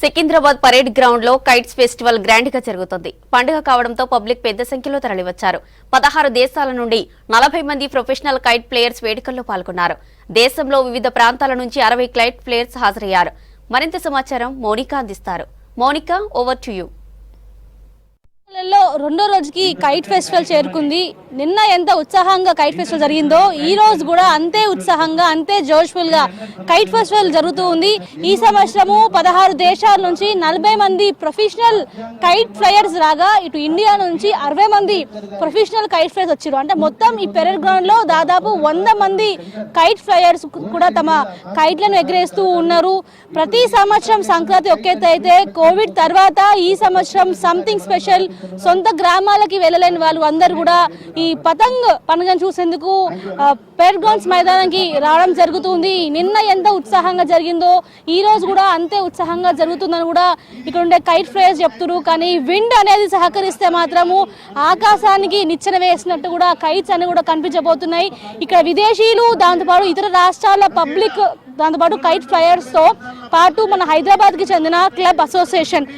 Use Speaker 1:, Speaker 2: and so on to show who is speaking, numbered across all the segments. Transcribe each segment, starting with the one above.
Speaker 1: Secunderabad parade ground లో kites festival grand గా జరుగుతుంది. పండుగ కావడంతో పబ్లిక్ పెద్ద సంఖ్యలో తరలివచ్చారు. 16 దేశాల నుండి 40 మంది ప్రొఫెషనల్ కైట్ ప్లేయర్స్ వేడుకల్లో పాల్గొన్నారు. దేశంలో వివిధ ప్రాంతాల నుంచి 60 కైట్ ప్లేయర్స్ హాజరయ్యారు. మరింత సమాచారం మౌనిక అందిస్తారు. Mounika, over to you.
Speaker 2: రెండో రోజుకి కైట్ ఫెస్టివల్ చేరుకుంది. నిన్న ఎంత ఉత్సాహంగా కైట్ ఫెస్టివల్ జరిగిందో ఈ రోజు కూడా అంతే ఉత్సాహంగా అంతే జోష్ఫుల్ గా కైట్ ఫెస్టివల్ జరుగుతూ ఉంది. ఈ సంవత్సరము 16 దేశాల నుంచి 40 మంది ప్రొఫెషనల్ కైట్ ఫ్లయర్స్ రాగా ఇటు ఇండియా నుంచి 60 మంది ప్రొఫెషనల్ కైట్ ఫ్లయర్స్ వచ్చారు. అంటే మొత్తం ఈ పెరేడ్ గ్రౌండ్ లో దాదాపు 100 మంది కైట్ ఫ్లయర్స్ కూడా తమ కైట్లను ఎగరేస్తూ ఉన్నారు. ప్రతి సంవత్సరం సంక్రాంతి ఒకేత అయితే కోవిడ్ తర్వాత ఈ సంవత్సరం సంథింగ్ స్పెషల్. సొంత గ్రామాలకి వెళ్ళలేని వాళ్ళు అందరూ కూడా ఈ పతంగ్ పండుగను చూసేందుకు పెరేడ్ గ్రౌండ్స్ మైదానానికి రావడం జరుగుతుంది. నిన్న ఎంత ఉత్సాహంగా జరిగిందో ఈ రోజు కూడా అంతే ఉత్సాహంగా జరుగుతుందని కూడా ఇక్కడ ఉండే కైట్ ఫ్లయర్స్ చెప్తున్నారు. కానీ విండ్ అనేది సహకరిస్తే మాత్రము ఆకాశానికి నిచ్చెన వేసినట్టు కూడా కైట్స్ అని కూడా కనిపించబోతున్నాయి. ఇక్కడ విదేశీయులు, దాంతోపాటు ఇతర రాష్ట్రాల పబ్లిక్, దాంతోపాటు కైట్ ఫ్లయర్స్ తో పాటు మన హైదరాబాద్ కి చెందిన క్లబ్ అసోసియేషన్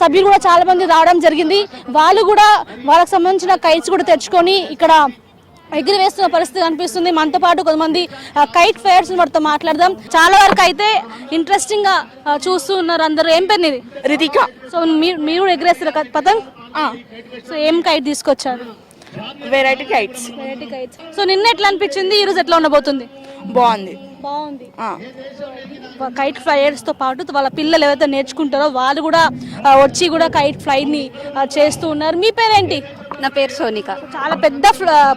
Speaker 2: సభ్యులు కూడా చాలా మంది రావడం జరిగింది. వాళ్ళు కూడా వాళ్ళకి సంబంధించిన కైట్స్ కూడా తెచ్చుకొని ఇక్కడ ఎగిరివేస్తున్న పరిస్థితి కనిపిస్తుంది. మనతో పాటు కొంతమంది కైట్ ఫ్లయర్స్ వారితో మాట్లాడదాం. చాలా వరకు అయితే ఇంట్రెస్టింగ్ గా చూస్తూ ఉన్నారు అందరూ. ఏం పేరు ఇది?
Speaker 3: రితిక.
Speaker 2: సో మీరు కూడా ఎగిరేస్తారు పతంగ్? సో ఏం కైట్ తీసుకొచ్చారు?
Speaker 3: Variety kites.
Speaker 2: సో నిన్న ఎట్లా అనిపించింది, ఈ రోజు ఎట్లా ఉండబోతుంది?
Speaker 3: బాగుంది.
Speaker 2: కైట్ ఫ్లయర్స్ తో పాటు వాళ్ళ పిల్లలు ఎవరైతే నేర్చుకుంటారో వాళ్ళు కూడా వచ్చి కూడా కైట్ ఫ్లై ని చేస్తూ ఉన్నారు. మీ పేరేంటి?
Speaker 4: నా పేరు సోనిక.
Speaker 2: చాలా పెద్ద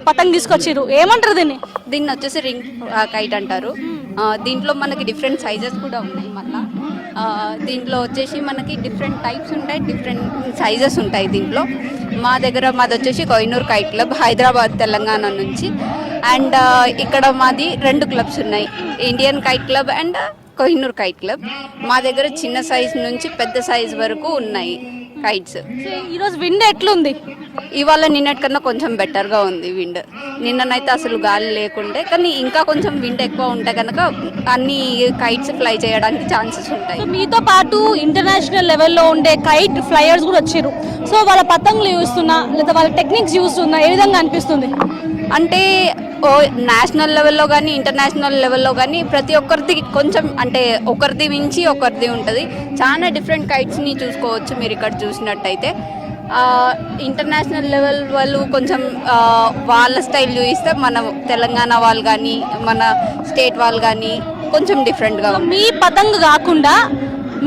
Speaker 2: పతంగ్ తీసుకొచ్చిర్రు, ఏమంటారు దీన్ని?
Speaker 4: దీన్ని వచ్చేసి రింగ్ కైట్ అంటారు. దీంట్లో మనకి డిఫరెంట్ సైజెస్ కూడా ఉన్నాయి. మళ్ళీ దీంట్లో వచ్చేసి మనకి డిఫరెంట్ టైప్స్ ఉంటాయి, డిఫరెంట్ సైజెస్ ఉంటాయి దీంట్లో. మాది వచ్చేసి కోహినూర్ కైట్ క్లబ్, హైదరాబాద్, తెలంగాణ నుంచి. అండ్ ఇక్కడ మాది 2 క్లబ్స్ ఉన్నాయి, Indian kite club and Kohinoor kite club. మా దగ్గర చిన్న సైజ్ నుంచి పెద్ద సైజ్ వరకు ఉన్నాయి కైట్స్.
Speaker 2: ఈరోజు విండ్ ఎట్లుంది?
Speaker 4: ఇవాళ నిన్నటికన్నా కొంచెం బెటర్గా ఉంది విండ్. నిన్ననైతే అసలు గాలి లేకుండే, కానీ ఇంకా కొంచెం విండ్ ఎక్కువ ఉంటే కనుక అన్ని కైట్స్ ఫ్లై చేయడానికి ఛాన్సెస్ ఉంటాయి.
Speaker 2: మీతో పాటు ఇంటర్నేషనల్ లెవెల్లో ఉండే కైట్ ఫ్లయర్స్ కూడా వచ్చారు. సో వాళ్ళ పతంగులు చూస్తున్నా లేదా వాళ్ళ టెక్నిక్స్ చూస్తున్నా ఏ విధంగా అనిపిస్తుంది?
Speaker 4: అంటే నేషనల్ లెవెల్లో కానీ ఇంటర్నేషనల్ లెవెల్లో కానీ ప్రతి ఒక్కరిది కొంచెం, అంటే ఒకరిది మించి ఒకరిది ఉంటుంది. చాలా డిఫరెంట్ కైట్స్ని చూసుకోవచ్చు మీరు ఇక్కడ చూసినట్టయితే. ఇంటర్నేషనల్ లెవెల్ వాళ్ళు కొంచెం వాళ్ళ స్టైల్ చూపిస్తే మన తెలంగాణ వాళ్ళు కానీ మన స్టేట్ వాళ్ళు కానీ కొంచెం డిఫరెంట్గా.
Speaker 2: మీ పతంగ్ కాకుండా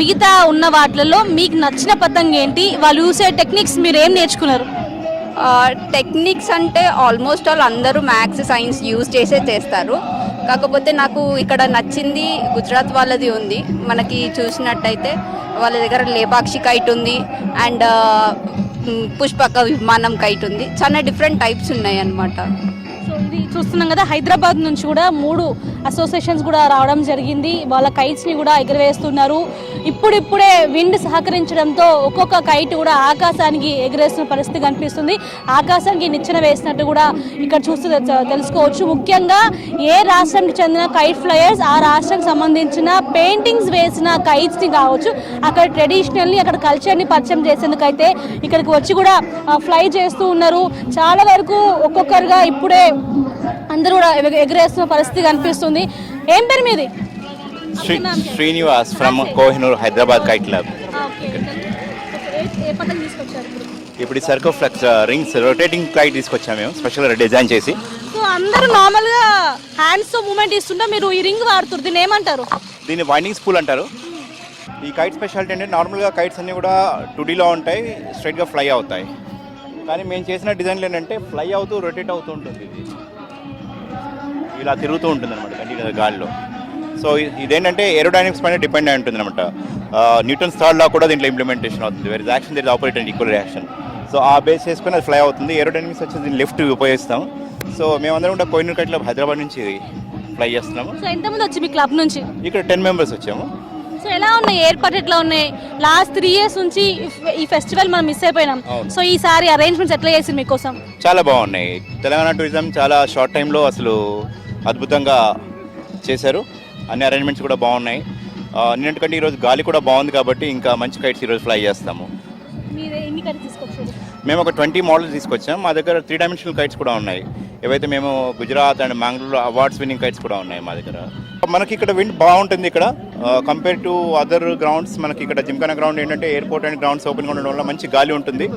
Speaker 2: మిగతా ఉన్న వాటిలలో మీకు నచ్చిన పతంగ్ ఏంటి? వాళ్ళు చూసే టెక్నిక్స్ మీరు ఏం నేర్చుకున్నారు?
Speaker 4: టెక్నిక్స్ అంటే ఆల్మోస్ట్ ఆల్ అందరూ మ్యాథ్స్, సైన్స్ యూజ్ చేస్తారు. కాకపోతే నాకు ఇక్కడ నచ్చింది గుజరాత్ వాళ్ళది ఉంది. మనకి చూసినట్టయితే వాళ్ళ దగ్గర లేపాక్షి కైట్ ఉంది అండ్ పుష్పక విమానం కైట్ ఉంది. చాలా డిఫరెంట్ టైప్స్ ఉన్నాయి అన్నమాట.
Speaker 2: సో ఇది చూస్తున్నాం కదా, హైదరాబాద్ నుంచి కూడా 3 అసోసియేషన్స్ కూడా రావడం జరిగింది. వాళ్ళ కైట్స్ని కూడా ఎగరవేస్తున్నారు. ఇప్పుడిప్పుడే విండ్ సహకరించడంతో ఒక్కొక్క కైట్ కూడా ఆకాశానికి ఎగరేస్తున్న పరిస్థితి కనిపిస్తుంది. ఆకాశానికి నిచ్చెన వేసినట్టు కూడా ఇక్కడ చూస్తే తెలుసుకోవచ్చు. ముఖ్యంగా ఏ రాష్ట్రానికి చెందిన కైట్ ఫ్లయర్స్ ఆ రాష్ట్రానికి సంబంధించిన పెయింటింగ్స్ వేసిన కైట్స్ని కావచ్చు, అక్కడ ట్రెడిషనల్ని, అక్కడ కల్చర్ని పరిచయం చేసేందుకైతే ఇక్కడికి వచ్చి కూడా ఫ్లై చేస్తూ ఉన్నారు. చాలా వరకు ఒక్కొక్కరుగా ఇప్పుడే అందరూ కూడా ఎగరేస్తున్న పరిస్థితి కనిపిస్తుంది. ఏం పేరు మీది?
Speaker 5: Srinivas from Kohinoor Hyderabad kite club. ఇప్పుడు సర్కో ఫ్లెక్స్ రింగ్స్ రొటేటింగ్ కైట్ తీసుకొచ్చాము మేము, స్పెషల్గా డిజైన్ చేసి.
Speaker 2: సో అందరూ నార్మల్గా హ్యాండ్స్ తో మూమెంట్ ఇస్తుంటే మీరు ఈ రింగ్ వాడుతున్నారు, దీన్ని ఏమంటారు?
Speaker 5: దీన్ని వైండింగ్ స్పూల్ అంటారు. ఈ కైట్ స్పెషాలిటీ అంటే నార్మల్గా కైట్స్ అన్నీ కూడా 2Dలో ఉంటాయి, స్ట్రైట్గా ఫ్లై అవుతాయి. కానీ మేము చేసిన డిజైన్లు ఏంటంటే ఫ్లై అవుతూ రొటేట్ అవుతూ ఉంటుంది. ఇది ఇలా తిరుగుతూ ఉంటుంది అనమాట కంటిన్యూగా గాలిలో. సో ఇదేంటంటే ఏరోడైనమిక్స్ పైన డిపెండ్ అయి ఉంటుంది అనమాట. న్యూటన్స్ థర్డ్ లా కూడా దీంట్లో ఇంప్లిమెంటేషన్ అవుతుంది. Where is action, there is operate and equal reaction. So ఆ బేస్ చేసుకుని అది ఫ్లై అవుతుంది. ఏరోడైనమిక్స్ వచ్చి దీన్ని లిఫ్ట్ ఉపయోగిస్తాం. సో మేమందరం కూడా కోహినూర్ కైట్ క్లబ్ హైదరాబాద్ నుంచి ఫ్లై చేస్తున్నాము.
Speaker 2: సో ఎంతమంది వచ్చి మీ క్లబ్ నుంచి?
Speaker 5: ఇక్కడ 10 మెంబర్స్ వచ్చాము.
Speaker 2: సో ఎలా ఉన్నాయి ఏర్పాటు, ఎట్లా ఉన్నాయి? లాస్ట్ 3 years నుంచి ఈ ఫెస్టివల్ మనం మిస్ అయిపోయినాం. సో ఈసారి అరేంజ్మెంట్స్ ఎట్లా చేసి మీకోసం?
Speaker 5: చాలా బాగున్నాయి. తెలంగాణ టూరిజం చాలా షార్ట్ టైంలో అసలు అద్భుతంగా చేశారు. అన్ని అరేంజ్మెంట్స్ కూడా బాగున్నాయి. నిన్నటికంటే ఈరోజు గాలి కూడా బాగుంది కాబట్టి ఇంకా మంచి కైట్స్ ఈరోజు ఫ్లై చేస్తాము.
Speaker 2: మీరు ఎన్ని కైట్స్ తీసుకొచ్చారు?
Speaker 5: మేము ఒక 20 మోడల్స్ తీసుకొచ్చాం. మా దగ్గర 3 డైమెన్షనల్ కైట్స్ కూడా ఉన్నాయి. ఏవైతే మేము Gujarat and Mangalore awards winnowing kites కూడా ఉన్నాయి మా దగ్గర. మనకి ఇక్కడ విండ్ బాగుంటుంది ఇక్కడ కంపేర్ టు అదర్ గ్రౌండ్స్. మనకి ఇక్కడ జిమ్ఖానా గ్రౌండ్ ఏంటంటే ఎయిర్పోర్ట్ అండ్ గ్రౌండ్స్ ఓపెన్గా ఉండడం వల్ల మంచి గాలి ఉంటుంది.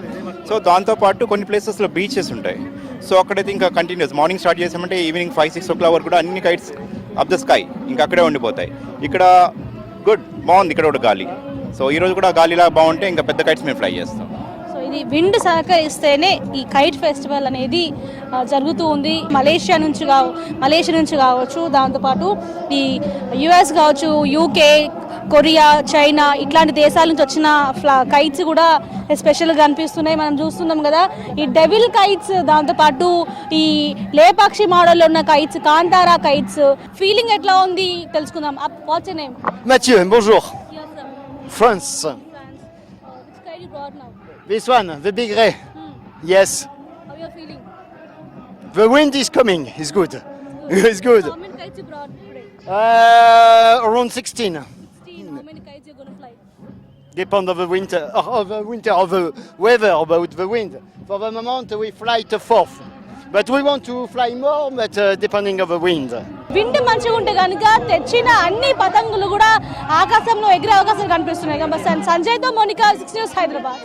Speaker 5: సో దాంతోపాటు కొన్ని ప్లేసెస్లో బీచెస్ ఉంటాయి. సో అక్కడైతే ఇంకా కంటిన్యూస్ మార్నింగ్ స్టార్ట్ చేసామంటే ఈవినింగ్ 5-6 o'clock వరకు కూడా అన్ని కైట్స్ అప్ ద స్కై ఇంకా అక్కడే ఉండిపోతాయి. ఇక్కడ గుడ్ బాగుంది ఇక్కడ కూడా గాలి. సో ఈరోజు కూడా గాలిలా బాగుంటే ఇంకా పెద్ద కైట్స్ మేము ఫ్లై చేస్తాం.
Speaker 2: సో ఇది విండ్ సహకరిస్తేనే ఈ కైట్ ఫెస్టివల్ అనేది జరుగుతూ ఉంది. మలేషియా నుంచి కావచ్చు, దాంతోపాటు ఈ యుఎస్ కావచ్చు, యూకే, కొరియా, చైనా ఇట్లాంటి దేశాల నుంచి వచ్చిన కైట్స్ కూడా స్పెషల్గా కనిపిస్తున్నాయి. మనం చూస్తున్నాం కదా ఈ డెవిల్ కైట్స్, దాంతోపాటు ఈ లేపాక్షి మోడల్లో ఉన్న కైట్స్, కాంతారా కైట్స్. ఫీలింగ్ ఎట్లా ఉంది తెలుసుకుందాం. What's your name?
Speaker 6: Mathieu, bonjour. France. This one, the big ray. Yes.
Speaker 2: How you feeling?
Speaker 6: The wind is coming. It's good. It's good.
Speaker 2: How many kites you brought today?
Speaker 6: Around 16.
Speaker 2: 16. How many kites you gonna fly?
Speaker 6: Depend of the winter, of the weather, about the wind. For the moment, we fly to 4th. But we want to fly more, but depending of the wind.
Speaker 2: Wind మంచిగా ఉంటే కనుక తెచ్చిన అన్ని పతంగులు కూడా ఆకాశంలో ఎగిరే అవకాశాలు కనిపిస్తున్నాయి. సంజయ్తో మోనికా, 6 News, హైదరాబాద్.